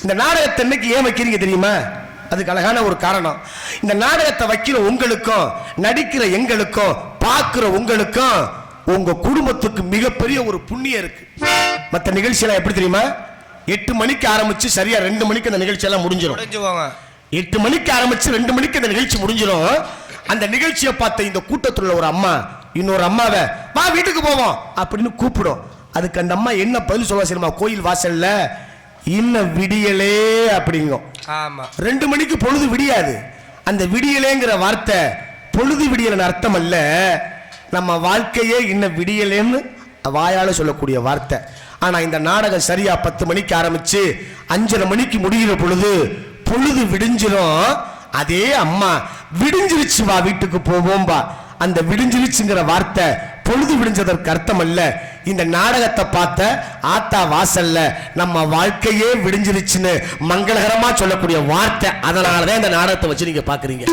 இந்த நாடகத்தை இன்னைக்கு ஏன் வைக்கிறீங்க தெரியுமா? அதுக்கு அழகான ஒரு காரணம். இந்த நாடகத்தை வைக்கிற உங்களுக்கும், நடிக்கிற எங்களுக்கும், பார்க்கிற உங்களுக்கும், உங்க குடும்பத்துக்கு மிகப்பெரிய ஒரு புண்ணியம் இருக்கு. மற்ற நிகழ்ச்சியெல்லாம் எப்படி தெரியுமா? 8 மணிக்கு ஆரம்பிச்சு சரியா 2 மணிக்கு அந்த நிகழ்ச்சியெல்லாம் முடிஞ்சிடும். 8 மணிக்கு ஆரம்பிச்சு 2 மணிக்கு அந்த நிகழ்ச்சி முடிஞ்சிடும். அந்த நிகழ்ச்சியை பார்த்த இந்த கூட்டத்தில் ஒரு அம்மா இன்னொரு அம்மாவை வா வீட்டுக்கு போவோம் அப்படின்னு கூப்பிடும். அதுக்கு அந்த அம்மா என்ன பதில் சொல்ல சரிமா? கோயில் வாசல்ல இன்னும் விடியலே அப்படிங்கும். 2 மணிக்கு பொழுது விடியாது. அந்த விடியலேங்கிற வார்த்தை பொழுது விடியலன்னு அர்த்தம் அல்ல, நம்ம வாழ்க்கையே இன்னும் விடியலேன்னு வாயால சொல்லக்கூடிய வார்த்தை. ஆனா இந்த நாடகம் சரியா 10 மணிக்கு ஆரம்பிச்சு 5:30 மணிக்கு முடிகிற பொழுது பொழுது விடிஞ்சிரும். அதே அம்மா விடிஞ்சிருச்சு வா வீட்டுக்கு போவோம் பா. அந்த விடிஞ்சிருச்சுங்கிற வார்த்தை பொழுது விடிஞ்சதற்கு அர்த்தம் அல்ல, இந்த நாடகத்தை பார்த்த ஆத்தா வாசல்ல நம்ம வாழ்க்கையே விடிஞ்சிருச்சுன்னு மங்களகரமா சொல்லக்கூடிய வார்த்தை. அதனாலதான் இந்த நாடகத்தை வச்சு நீங்க பாக்குறீங்க.